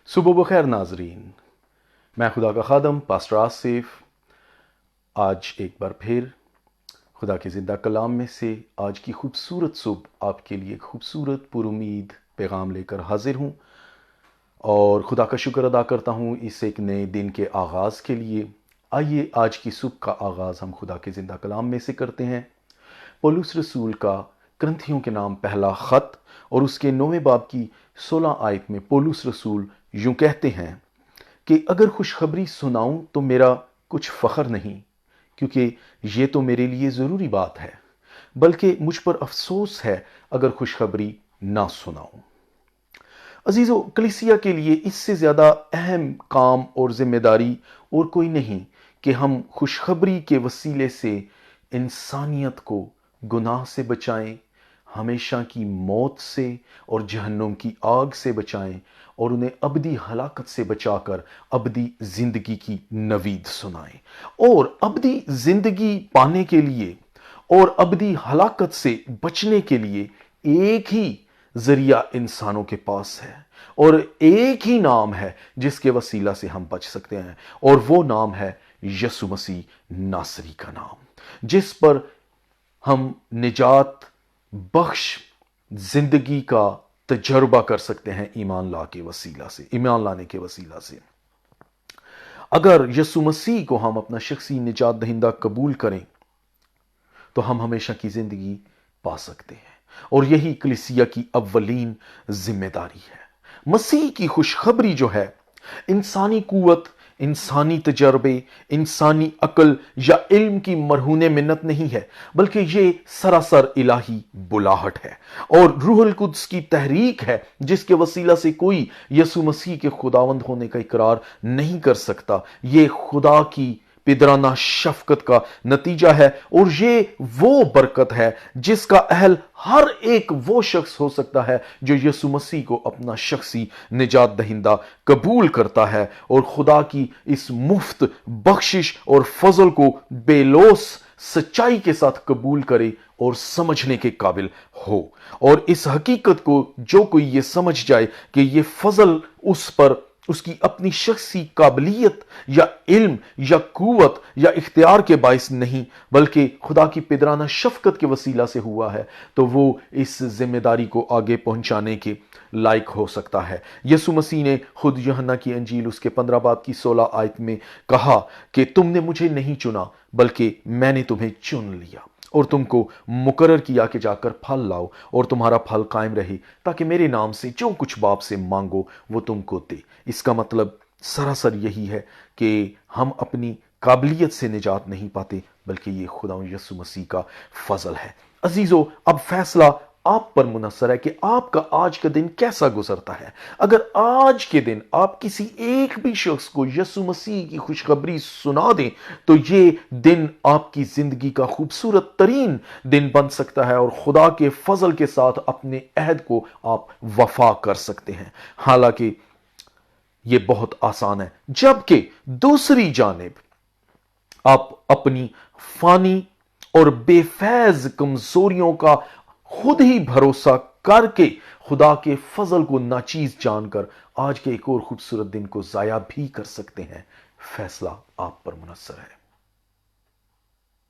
صبح بخیر ناظرین، میں خدا کا خادم پاسٹر آصف آج ایک بار پھر خدا کے زندہ کلام میں سے آج کی خوبصورت صبح آپ کے لیے خوبصورت پر امید پیغام لے کر حاضر ہوں، اور خدا کا شکر ادا کرتا ہوں اس ایک نئے دن کے آغاز کے لیے۔ آئیے آج کی صبح کا آغاز ہم خدا کے زندہ کلام میں سے کرتے ہیں۔ پولس رسول کا کرنتھیوں کے نام پہلا خط اور اس کے 9ویں باب کی 16 آیت میں پولس رسول یوں کہتے ہیں کہ اگر خوشخبری سناؤں تو میرا کچھ فخر نہیں، کیونکہ یہ تو میرے لیے ضروری بات ہے، بلکہ مجھ پر افسوس ہے اگر خوشخبری نہ سناؤں۔ عزیزو، کلیسیا کے لیے اس سے زیادہ اہم کام اور ذمہ داری اور کوئی نہیں کہ ہم خوشخبری کے وسیلے سے انسانیت کو گناہ سے بچائیں، ہمیشہ کی موت سے اور جہنم کی آگ سے بچائیں، اور انہیں ابدی ہلاکت سے بچا کر ابدی زندگی کی نوید سنائیں۔ اور ابدی زندگی پانے کے لیے اور ابدی ہلاکت سے بچنے کے لیے ایک ہی ذریعہ انسانوں کے پاس ہے، اور ایک ہی نام ہے جس کے وسیلہ سے ہم بچ سکتے ہیں، اور وہ نام ہے یسوع مسیح ناصری کا نام، جس پر ہم نجات بخش زندگی کا تجربہ کر سکتے ہیں ایمان لانے کے وسیلہ سے۔ اگر یسوع مسیح کو ہم اپنا شخصی نجات دہندہ قبول کریں تو ہم ہمیشہ کی زندگی پا سکتے ہیں، اور یہی کلیسیا کی اولین ذمہ داری ہے۔ مسیح کی خوشخبری جو ہے انسانی قوت، انسانی تجربے، انسانی عقل یا علم کی مرہون منت نہیں ہے، بلکہ یہ سراسر الہی بلاہٹ ہے اور روح القدس کی تحریک ہے، جس کے وسیلہ سے کوئی یسوع مسیح کے خداوند ہونے کا اقرار نہیں کر سکتا۔ یہ خدا کی پدرانہ شفقت کا نتیجہ ہے، اور یہ وہ برکت ہے جس کا اہل ہر ایک وہ شخص ہو سکتا ہے جو یسوع مسیح کو اپنا شخصی نجات دہندہ قبول کرتا ہے، اور خدا کی اس مفت بخشش اور فضل کو بے لوث سچائی کے ساتھ قبول کرے اور سمجھنے کے قابل ہو۔ اور اس حقیقت کو جو کوئی یہ سمجھ جائے کہ یہ فضل اس پر اس کی اپنی شخصی قابلیت یا علم یا قوت یا اختیار کے باعث نہیں، بلکہ خدا کی پدرانہ شفقت کے وسیلہ سے ہوا ہے، تو وہ اس ذمہ داری کو آگے پہنچانے کے لائق ہو سکتا ہے۔ یسوع مسیح نے خود یوحنا کی انجیل اس کے 15 باب کی 16 آیت میں کہا کہ تم نے مجھے نہیں چنا، بلکہ میں نے تمہیں چن لیا اور تم کو مقرر کیا کہ جا کر پھل لاؤ اور تمہارا پھل قائم رہے، تاکہ میرے نام سے جو کچھ باپ سے مانگو وہ تم کو دے۔ اس کا مطلب سراسر یہی ہے کہ ہم اپنی قابلیت سے نجات نہیں پاتے، بلکہ یہ خدا یسوع مسیح کا فضل ہے۔ عزیزو، اب فیصلہ آپ پر منحصر ہے کہ آپ کا آج کا دن کیسا گزرتا ہے۔ اگر آج کے دن آپ کسی ایک بھی شخص کو یسوع مسیح کی خوشخبری سنا دیں تو یہ دن آپ کی زندگی کا خوبصورت ترین دن بن سکتا ہے، اور خدا کے فضل کے ساتھ اپنے عہد کو آپ وفا کر سکتے ہیں۔ حالانکہ یہ بہت آسان ہے، جبکہ دوسری جانب آپ اپنی فانی اور بے فیض کمزوریوں کا خود ہی بھروسہ کر کے خدا کے فضل کو ناچیز جان کر آج کے ایک اور خوبصورت دن کو ضائع بھی کر سکتے ہیں۔ فیصلہ آپ پر منحصر ہے۔